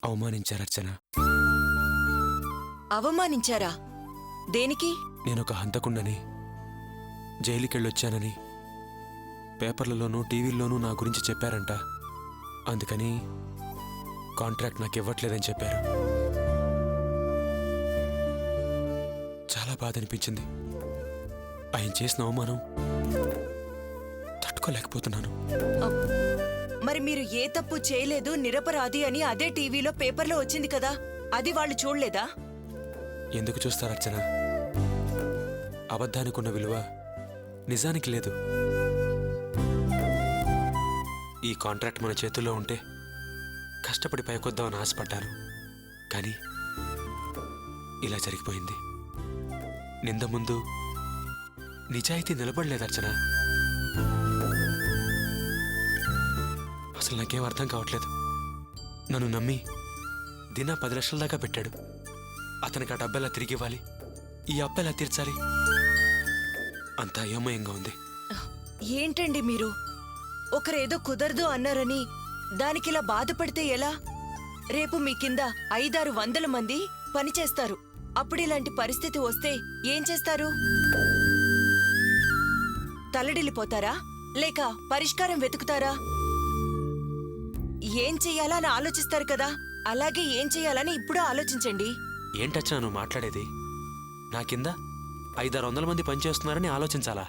అవమానించారు అర్చన. అవమానించారా? దేనికి? నేనొక హంతకుండని, జైలుకెళ్ళొచ్చానని పేపర్లలోనూ టీవీల్లోనూ నా గురించి చెప్పారంట. అందుకని కాంట్రాక్ట్ నాకు ఇవ్వట్లేదని చెప్పారు. చాలా బాధ అనిపించింది. ఆయన చేసిన అవమానం తట్టుకోలేకపోతున్నాను. మరి మీరు ఏ తప్పు చేయలేదు, నిరపరాధి అని అదే టీవీలో పేపర్లో వచ్చింది కదా, అది వాళ్ళు చూడలేదా? ఎందుకు చూస్తారు అర్చన? అబద్ధానికి ఉన్న విలువ నిజానికి లేదు. ఈ కాంట్రాక్ట్ మన చేతుల్లో ఉంటే కష్టపడి పైకొద్దామని ఆశపడ్డాను. కానీ ఇలా జరిగిపోయింది. నింద ముందు నిజాయితీ నిలబడలేదు అర్చన. అసలు నాకేం అర్థం కావట్లేదు. నన్ను నమ్మి దినా 10 లక్షల దాకా పెట్టాడు. అతనికి ఆ డబ్బెలా తిరిగి ఇవ్వాలి, ఈ అప్పెలా తీర్చాలి, అంతా అయోమయంగా ఉంది. ఏంటండి మీరు? ఒకరేదో కుదరదు అన్నారని దానికిలా బాధపడితే ఎలా? రేపు మీ కింద 500-600 మంది పనిచేస్తారు. అప్పుడిలాంటి పరిస్థితి వస్తే ఏం చేస్తారు? తలడిల్లిపోతారా లేక పరిష్కారం వెతుకుతారా? ఏం చెయ్యాలా అని ఆలోచిస్తారు కదా, అలాగే ఏం చెయ్యాలని ఇప్పుడు ఆలోచించండి. ఏంటచ్చా నువ్వు మాట్లాడేది? నా కింద 500-600 మంది పనిచేస్తున్నారని ఆలోచించాలా?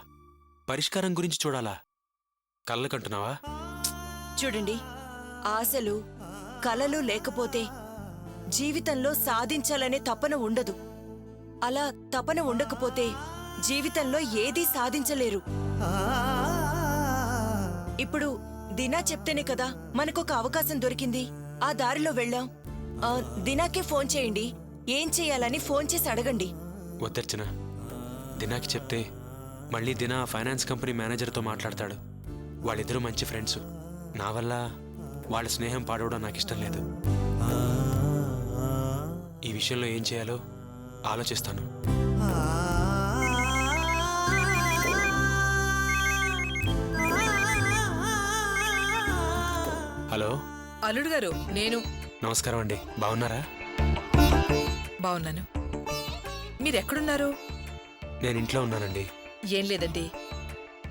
పరిష్కారం గురించి చూడాలా? కళ్ళకంటున్నావా? చూడండి, ఆశలు కలలు లేకపోతే జీవితంలో సాధించాలనే తపన ఉండదు. అలా తపన ఉండకపోతే జీవితంలో ఏదీ సాధించలేరు. ఇప్పుడు దినా చెప్తేనే కదా మనకొక అవకాశం దొరికింది. ఆ దారిలో వెళ్ళాం. దినాకే ఫోన్ చేయండి. ఏం చెయ్యాలని ఫోన్ చేసి అడగండి. వద్దర్చన, దినాకి చెప్తే మళ్ళీ దినా ఫైనాన్స్ కంపెనీ మేనేజర్తో మాట్లాడతాడు. వాళ్ళిద్దరూ మంచి ఫ్రెండ్స్. నా వల్ల వాళ్ళ స్నేహం పాడవడం నాకు ఇష్టం లేదు. ఈ విషయంలో ఏం చేయాలో ఆలోచిస్తాను. హలో అల్లుడు గారు, నేను. నమస్కారం అండి. బాగున్నారా? బాగున్నాను. మీరెక్కడున్నారు? నేను ఇంట్లో ఉన్నానండి. ఏం లేదండి,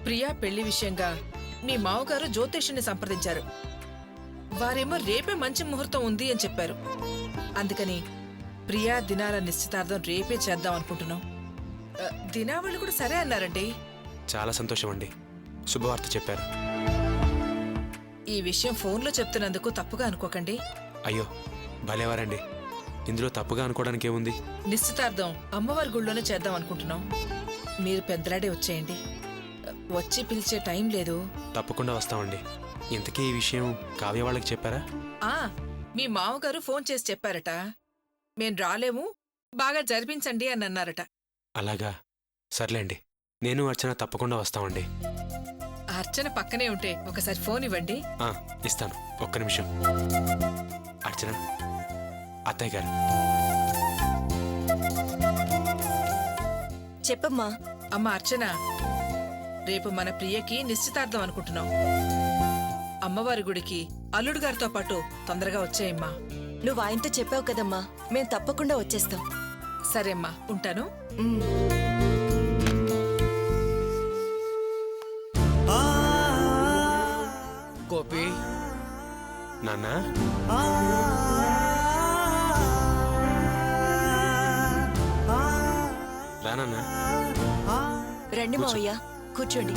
ప్రియా పెళ్లి విషయంగా మీ మావగారు జ్యోతిష్యుని సంప్రదించారు. వారేమో రేపే మంచి ముహూర్తం ఉంది అని చెప్పారు. అందుకని ప్రియా దినాల నిశ్చితార్థం రేపే చేద్దాం అనుకుంటున్నాం. దినా వాళ్ళు కూడా సరే అన్నారండి. చాలా సంతోషం అండి. శుభవార్త చెప్పారు. ఈ విషయం ఫోన్లో చెప్తున్నందుకు తప్పుగా అనుకోకండి. అయ్యో, భలేవారండి. ఇందులో తప్పుగా అనుకోవడానికి ఏముంది? నిశ్చితార్థం అమ్మవారి గుళ్ళోనే చేద్దాం అనుకుంటున్నాం. మీరు పెద్దలాడే వచ్చేయండి. వచ్చి పిలిచే టైం లేదు. తప్పకుండా వస్తామండి. ఇంతకీ ఈ విషయం కావ్య వాళ్ళకి చెప్పారా? మీ మామగారు ఫోన్ చేసి చెప్పారట. మేం రాలేము, బాగా జరిపించండి అని అన్నారట. అలాగా, సర్లేండి. నేను అర్చన తప్పకుండా వస్తామండి. అర్చన పక్కనే ఉంటే ఒకసారి ఫోన్ ఇవ్వండి. ఇస్తాను, ఒక్క నిమిషం. అర్చన, అత్తయ్య గారు. చెప్పమ్మా. అమ్మ అర్చన, రేపు మన ప్రియకి నిశ్చితార్థం అనుకుంటున్నాం. అమ్మవారి గుడికి అల్లుడు గారితో పాటు తొందరగా వచ్చేయమ్మా. నువ్వు ఆయనతో చెప్పావు కదమ్మా, మేం తప్పకుండా వచ్చేస్తాం. సరేమ్మా, ఉంటాను. గోపి, నాన్న, రానన్నా. రండి మావయ్య, కూర్చోండి.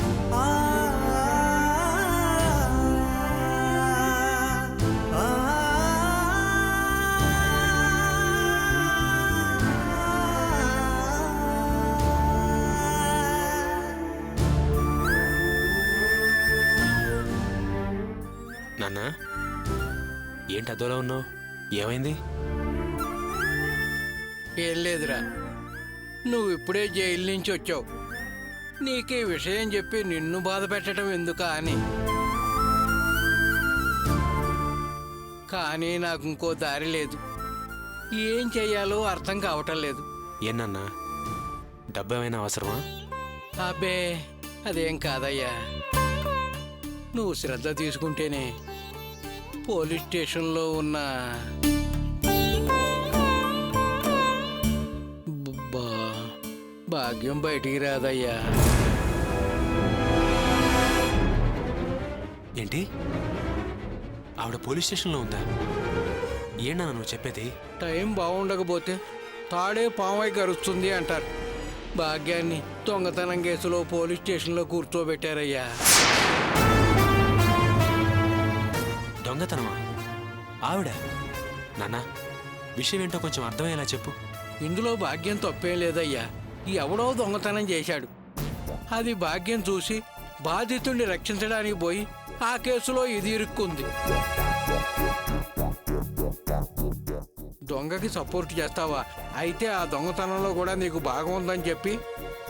నాన్న, ఏంటి అదోలా ఉన్నావు? ఏమైంది? ఏం లేదురా, నువ్వు ఇప్పుడే జైలు నుంచి వచ్చావు. నీకు ఈ విషయం చెప్పి నిన్ను బాధ పెట్టడం ఎందుకా అని. కానీ నాకు ఇంకో దారి లేదు. ఏం చెయ్యాలో అర్థం కావటం లేదు. ఏనన్నా, డబ్బు ఏమైనా అవసరమా? అబ్బే, అదేం కాదయ్యా. నువ్వు శ్రద్ధ తీసుకుంటేనే పోలీస్ స్టేషన్లో ఉన్న భాగ్యం బయటికి రాదయ్యా. ఏంటి ఆవిడ పోలీస్ స్టేషన్లో ఉందా? ఏంటన్నా నువ్వు చెప్పేది? టైం బాగుండకపోతే తాడే పామై గరుస్తుంది అంటారు. భాగ్యాన్ని దొంగతనం కేసులో పోలీస్ స్టేషన్లో కూర్చోబెట్టారయ్యా. దొంగతనమా? ఆవిడ? నాన్న, విషయం ఏంటో కొంచెం అర్థమయ్యేలా చెప్పు. ఇందులో భాగ్యం తప్పేం లేదయ్యా. ఎవడో దొంగతనం చేశాడు. అది భాగ్యం చూసి బాధితుడిని రక్షించడానికి పోయి ఆ కేసులో ఇది ఇరుక్కుంది. దొంగకి సపోర్ట్ చేస్తావా? అయితే ఆ దొంగతనంలో కూడా నీకు భాగం ఉందని చెప్పి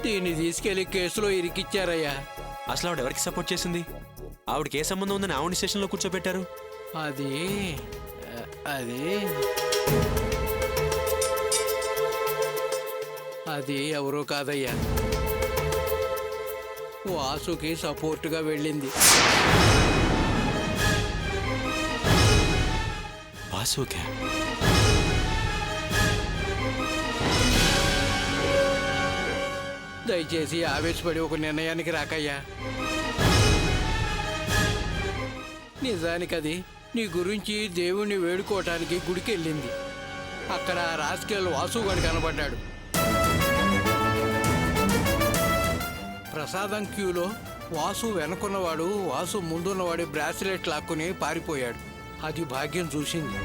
దీన్ని తీసుకెళ్లి కేసులో ఇరికిచ్చారయ్యా. అసలు ఆవిడ ఎవరికి సపోర్ట్ చేసింది? ఆవిడకి ఏ సంబంధం ఉందని ఆవిడ స్టేషన్లో కూర్చోబెట్టారు? అది అది అది ఎవరో కాదయ్యా, వాసుకి సపోర్టుగా వెళ్ళింది. వాసుకే? దయచేసి ఆవేశపడి ఒక నిర్ణయానికి రాకయ్యా. నిజానికి అది నీ గురించి దేవుణ్ణి వేడుకోవటానికి గుడికి వెళ్ళింది. అక్కడ రాజకీయాలు వాసుగాడు కనబడ్డాడు. ప్రసాదం క్యూలో వాసు వెనుకున్నవాడు వాసు ముందున్నవాడి బ్రాస్లెట్ లాక్కుని పారిపోయాడు. అది భాగ్యం చూసింది.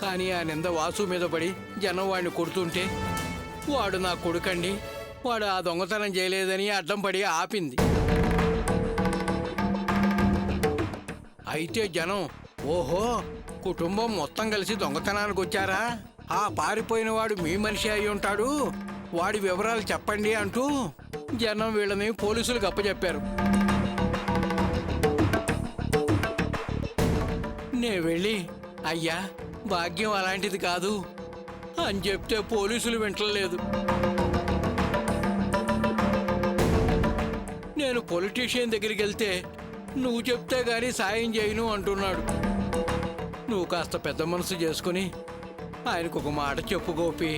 కానీ ఆ నింద వాసు మీద పడి జనం వాడిని కొడుతుంటే వాడు నా కొడుకండి, వాడు ఆ దొంగతనం చేయలేదని అడ్డం పడి ఆపింది. అయితే జనం, ఓహో కుటుంబం మొత్తం కలిసి దొంగతనానికి వచ్చారా, ఆ పారిపోయిన వాడు మీ మనిషి అయి ఉంటాడు, వాడి వివరాలు చెప్పండి అంటూ జనం వీళ్ళని పోలీసులకు అప్పచెప్పారు. నే వెళ్ళి అయ్యా భాగ్యం అలాంటిది కాదు అని చెప్తే పోలీసులు వింటలేదు. నేను పొలిటీషియన్ దగ్గరికి వెళ్తే నువ్వు చెప్తే గానీ సాయం చేయను అంటున్నాడు. నువ్వు కాస్త పెద్ద మనసు చేసుకుని ఆయనకు ఒక మాట చెప్పు గోపి.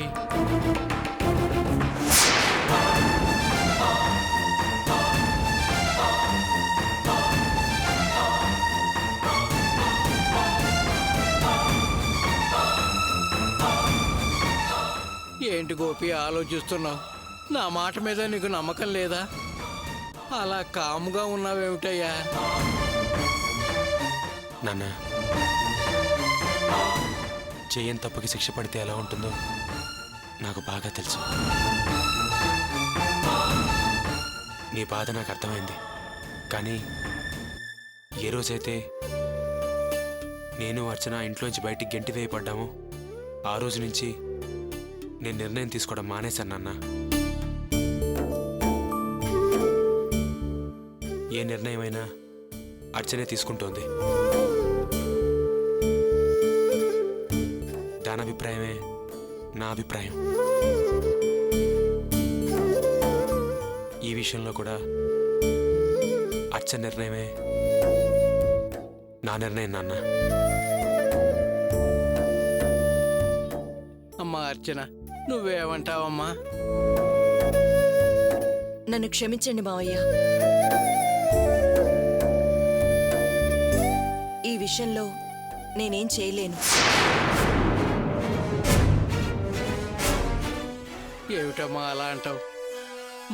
ఏంటి గోపి ఆలోచిస్తున్నావు? నా మాట మీద నీకు నమ్మకం లేదా? అలా కాముగా ఉన్నావేమిటయ్యా? నాన్న, చేయని తప్పుకి శిక్ష పడితే ఎలా ఉంటుందో నాకు బాగా తెలుసు. నీ బాధ నాకు అర్థమైంది. కానీ ఏ రోజైతే నేను అర్చన ఇంట్లోంచి బయటికి గెంటి వేయబడ్డామో ఆ రోజు నుంచి నేను నిర్ణయం తీసుకోవడం మానేశాను నాన్న. ఏ నిర్ణయమైనా అర్చనే తీసుకుంటోంది. దాని అభిప్రాయమే నా అభిప్రాయం. ఈ విషయంలో కూడా అర్చన నిర్ణయమే నా నిర్ణయం నాన్న. అమ్మా అర్చన, నువ్వేమంటావమ్మా? నన్ను క్షమించండి మావయ్య. ఈ విషయంలో నేనేం చేయలేను. ఏమిటమ్మా అలా అంటావు?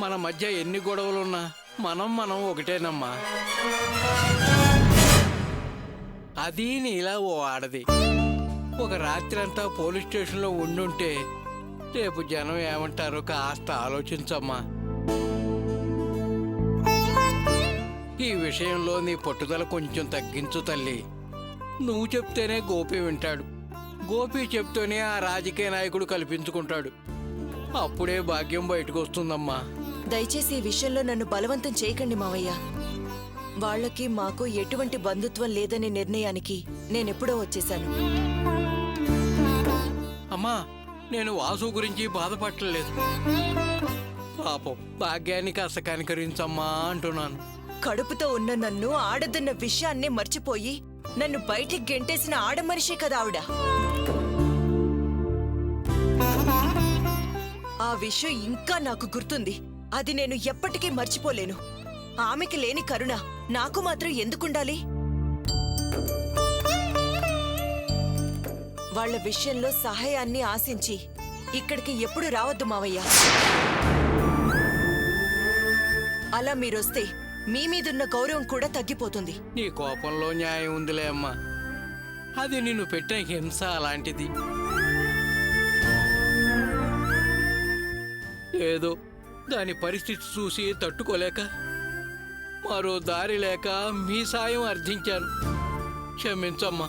మన మధ్య ఎన్ని గొడవలున్నా మనం ఒకటేనమ్మా. అది నీలా ఓ ఆడది ఒక రాత్రి అంతా పోలీస్ స్టేషన్లో ఉండుంటే రేపు జనం ఏమంటారో కాస్త ఆలోచించమ్మా. ఈ విషయంలో నీ పట్టుదల కొంచెం తగ్గించు తల్లి. నువ్వు చెప్తేనే గోపి వింటాడు, గోపి చెప్తేనే ఆ రాజకీయ నాయకుడు కల్పించుకుంటాడు. అప్పుడే భాగ్యం బయటకు వస్తుందమ్మా. దయచేసి ఈ విషయంలో నన్ను బలవంతం చేయకండి మావయ్య. వాళ్ళకి మాకు ఎటువంటి బంధుత్వం లేదనే నిర్ణయానికి నేనెప్పుడో వచ్చేశాను. అమ్మా, నేను వాసు గురించి బాధపడలేదు. పాపం భాగ్యాన్ని కాస్త కనికరించమ్మా అంటున్నాను. కడుపుతో ఉన్న నన్ను ఆడదన్న విషయాన్నే మర్చిపోయి నన్ను బయటికి గెంటేసిన ఆడమనిషే కదా ఆవిడ. విషయం ఇంకా నాకు గుర్తుంది. అది నేను ఎప్పటికీ మర్చిపోలేను. ఆమెకి లేని కరుణ నాకు మాత్రం ఎందుకుండాలి? వాళ్ళ విషయంలో సహాయాన్ని ఆశించి ఇక్కడికి ఎప్పుడు రావద్దు మావయ్య. అలా మీరొస్తే మీ మీదున్న గౌరవం కూడా తగ్గిపోతుంది. నీ కోపంలో న్యాయం ఉందిలే అమ్మా. అది నిన్ను పెట్టిన హింస అలాంటిది. ఏదో దాని పరిస్థితి చూసి తట్టుకోలేక మరో దారి లేక మీ సాయం అర్థించాను. క్షమించమ్మా.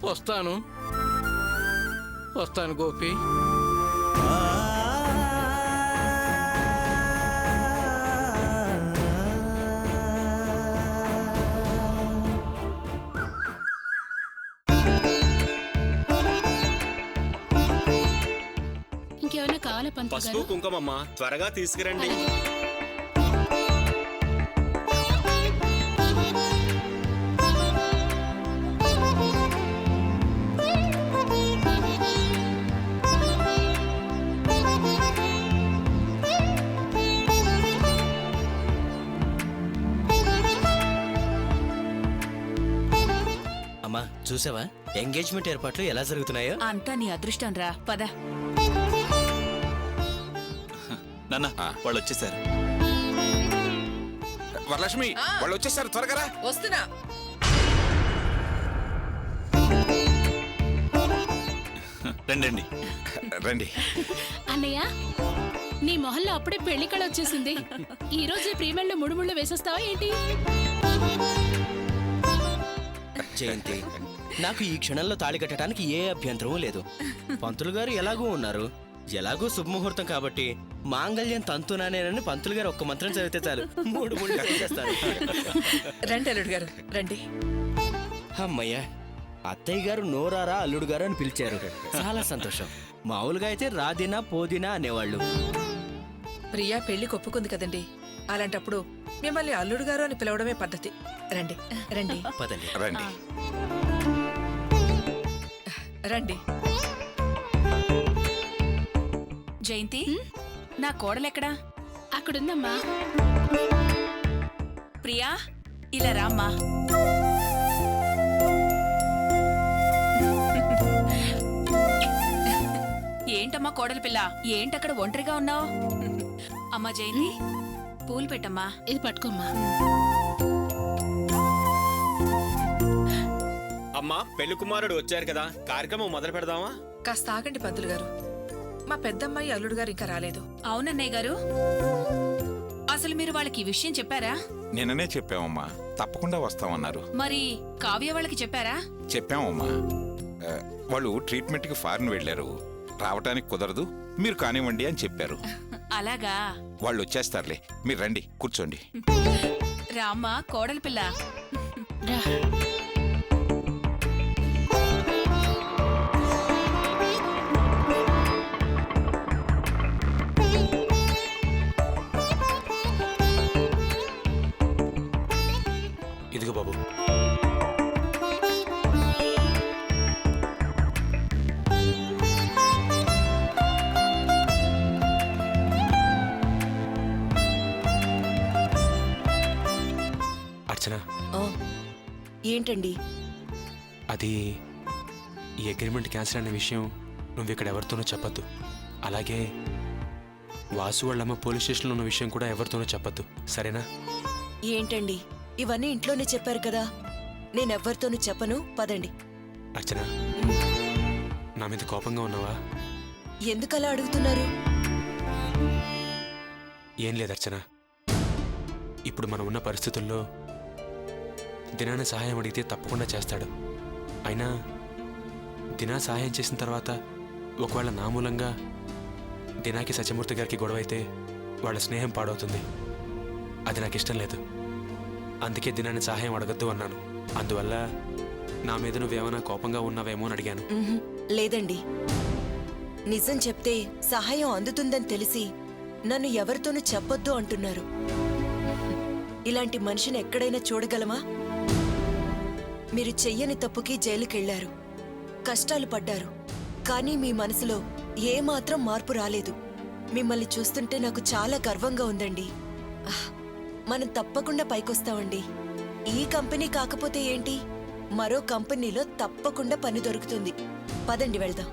వస్తాను గోపి. ఇంకేమైనా కావాలా పంతులు పసుపు గారు? కుంకుమమ్మ త్వరగా తీసుకురండి. అమ్మా చూసావా ఎంగేజ్మెంట్ ఏర్పాట్లు ఎలా జరుగుతున్నాయో? అంతా నీ అదృష్టం రా, పద. నాన్న వాళ్ళు వచ్చేసారు. వరలక్ష్మి వాళ్ళు వచ్చేసారు, త్వరగా రా. వస్తున్నా. రండి రండి. అన్నయ్య, నీ మొహల్లో అప్పుడే పెళ్లి కళ వచ్చేసింది. ఈ రోజు ప్రీమెళ్ళు ముడుముళ్ళు వేసేస్తావా ఏంటి? జయంతి, నాకు ఈ క్షణంలో తాళి కట్టడానికి ఏ అభ్యంతరమూ లేదు. పంతులు గారు ఎలాగూ ఉన్నారు, ఎలాగూ శుభముహూర్తం కాబట్టి మాంగళ్యం తంతునానేనని పంతులు గారు ఒక్క మంత్రం చదివితే చాలు, 3 ముళ్ళు వేసేస్తారు. రండి అల్లుడు గారు, రండి. అమ్మయ్య, అత్తయ్య గారు నోరారా అల్లుడు గారు అని పిలిచారు, చాలా సంతోషం. మామూలుగా అయితే రాదినా పోదినా అనేవాళ్ళు. ప్రియా పెళ్లి ఒప్పుకుంది కదండి, అలాంటప్పుడు మిమ్మల్ని అల్లుడు గారు అని పిలవడమే పద్ధతి. రండి రండి పదండి. రండి. రండి. జయంతి, నా కోడలెక్కడా? అక్కడుందమ్మా. ప్రియా, ఇలా రామ్మా. ఏంటమ్మా కోడలి పిల్ల, ఏంటక్కడ ఒంటరిగా ఉన్నావు? అమ్మా జయంతి, పూలు పెట్టమ్మా. ఇది పట్టుకోమ్మా. అమ్మా పెళ్లి కుమారుడు వచ్చారు కదా, కార్యక్రమం మొదలు పెడదామా? కాస్త ఆగండి పంతులు గారు, మా పెద్దమ్మాయి అల్లుడు గారు ఇంకా రాలేదు. అవునన్నయ్య గారు, అసలు మీరు వాళ్ళకి ఈ విషయం చెప్పారా? నిన్ననే చెప్పామమ్మా, తప్పకుండా వస్తామన్నారు. మరి కావ్య వాళ్ళకి చెప్పారా? చెప్పామమ్మా. వాళ్ళు ట్రీట్మెంట్కి ఫారిన్ వెళ్ళారు, రావటానికి కుదరదు, మీరు కానివ్వండి అని చెప్పారు. అలాగా? వాళ్ళు వచ్చేస్తారులే, మీరు రండి కూర్చోండి. రామ్మా కోడలి పిల్ల. రా. ఇదిగో బాబు. అర్చన, ఏంటండి? అది ఈ అగ్రిమెంట్ క్యాన్సిల్ అనే విషయం నువ్వు ఇక్కడ ఎవరితోనూ చెప్పద్దు. అలాగే వాసు వాళ్ళమ్మ పోలీస్ స్టేషన్లో ఉన్న విషయం కూడా ఎవరితోనూ చెప్పద్దు, సరేనా? ఏంటండి, ఇవన్నీ ఇంట్లోనే చెప్పారు కదా, నేనెవ్వరితోనూ చెప్పను. పదండి. అర్చన, నా మీద కోపంగా ఉన్నావా? ఎందుకలా అడుగుతున్నారు? ఏం లేదు అర్చన, ఇప్పుడు మనం ఉన్న పరిస్థితుల్లో దినాన్ని సహాయం అడిగితే తప్పకుండా చేస్తాడు. అయినా దినా సహాయం చేసిన తర్వాత ఒకవేళ నా మూలంగా దినాకి సత్యమూర్తి గారికి గొడవ అయితే వాళ్ళ స్నేహం పాడవుతుంది. అది నాకు ఇష్టం లేదు. అందుకే దినాన్ని సహాయం అడగద్దు అన్నాను. అందువల్ల నా మీద నువ్వేమైనా కోపంగా ఉన్నావేమో అని అడిగాను. లేదండి, నిజం చెప్తే సహాయం అందుతుందని తెలిసి నన్ను ఎవరితోనూ చెప్పొద్దు అంటున్నారు. ఇలాంటి మనిషిని ఎక్కడైనా చూడగలమా? మీరు చెయ్యని తప్పుకి జైలుకెళ్లారు, కష్టాలు పడ్డారు, కానీ మీ మనసులో ఏమాత్రం మార్పు రాలేదు. మిమ్మల్ని చూస్తుంటే నాకు చాలా గర్వంగా ఉందండి. మనం తప్పకుండా పైకొస్తామండి. ఈ కంపెనీ కాకపోతే ఏంటి, మరో కంపెనీలో తప్పకుండా పని దొరుకుతుంది. పదండి వెళ్దాం.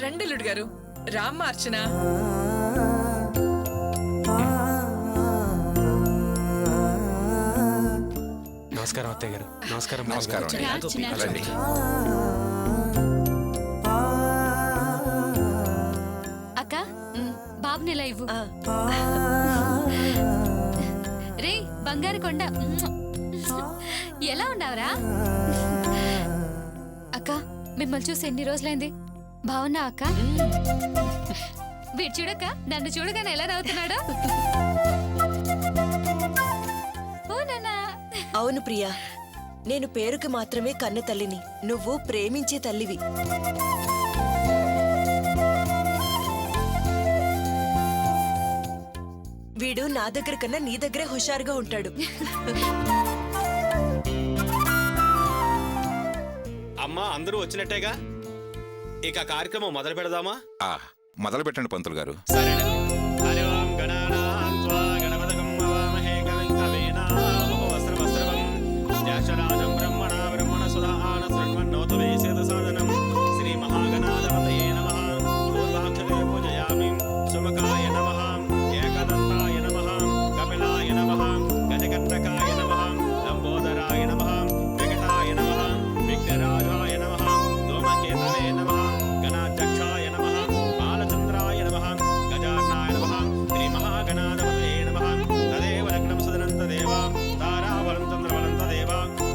రండలుడు గారు, రామ్మ అర్చన. నమస్కారం అత్తయ్య గారు. నమస్కారం నమస్కారం అండి. అర్చన. రండి. అక్క బాబుని ఇలా ఇవ్వు. రే బంగారు కొండ, ఎలా ఉన్నావురా? అక్క మిమ్మల్ని చూసి ఎన్ని రోజులైంది, బాగున్నా అక్క? వీడు చూడక్క, నన్ను చూడగానే ఎలా నవ్వుతున్నాడు. అవును ప్రియా, నేను పేరుకి మాత్రమే కన్న తల్లిని, నువ్వు ప్రేమించే తల్లివి. వీడు నా దగ్గర కన్నా నీ దగ్గరే హుషారుగా ఉంటాడు. అమ్మా అందరూ వచ్చినట్టేగా, ఇక కార్యక్రమం మొదలు పెడదామా? మొదలు పెట్టండి పంతులు గారు. సరేనండి. హరి ఓం గణానాం త్వా గణపతిగం హవామహే కవిం కవీనాముపవస్త్రవస్త్రవం జ్యేష్ఠరాజం బ్రహ్మణా బ్రహ్మణసుధాన శృణ్వన్నోతు వేసేత సాధనం శ్రీ మహాగణాధిపతయే నమః. పూర్వాక్షరే పూజయామి. సుముఖాయ నమః, ఏకదంతాయ నమః, కపిలాయ నమః, గజకంటకాయ నమః, లంబోదరాయ నమః, వికటాయ నమః, విఘ్నరాజాయ నమః, ధూమకేతవే నమః, గణాధ్యక్షాయ నమః, బాలచంద్రాయ నమః, గజార్ణాయ నమః, శ్రీ మహాగణాధిపతయే నమః. తదేవ లగ్నం సుదనం తదేవ, తారాబలం చంద్రబలం తదేవ,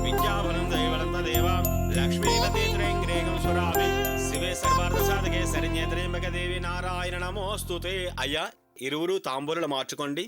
విద్యాబలం దైవబలం తదేవ, లక్ష్మీపతి త్రైంగ్రేగం సురామి శివే సర్వార్థ సాధకే శరణ్యే త్ర్యంబకే దేవి నారాయణ నమోస్తుతే. అయ్యా ఇరువురు తాంబూరులు మార్చుకోండి.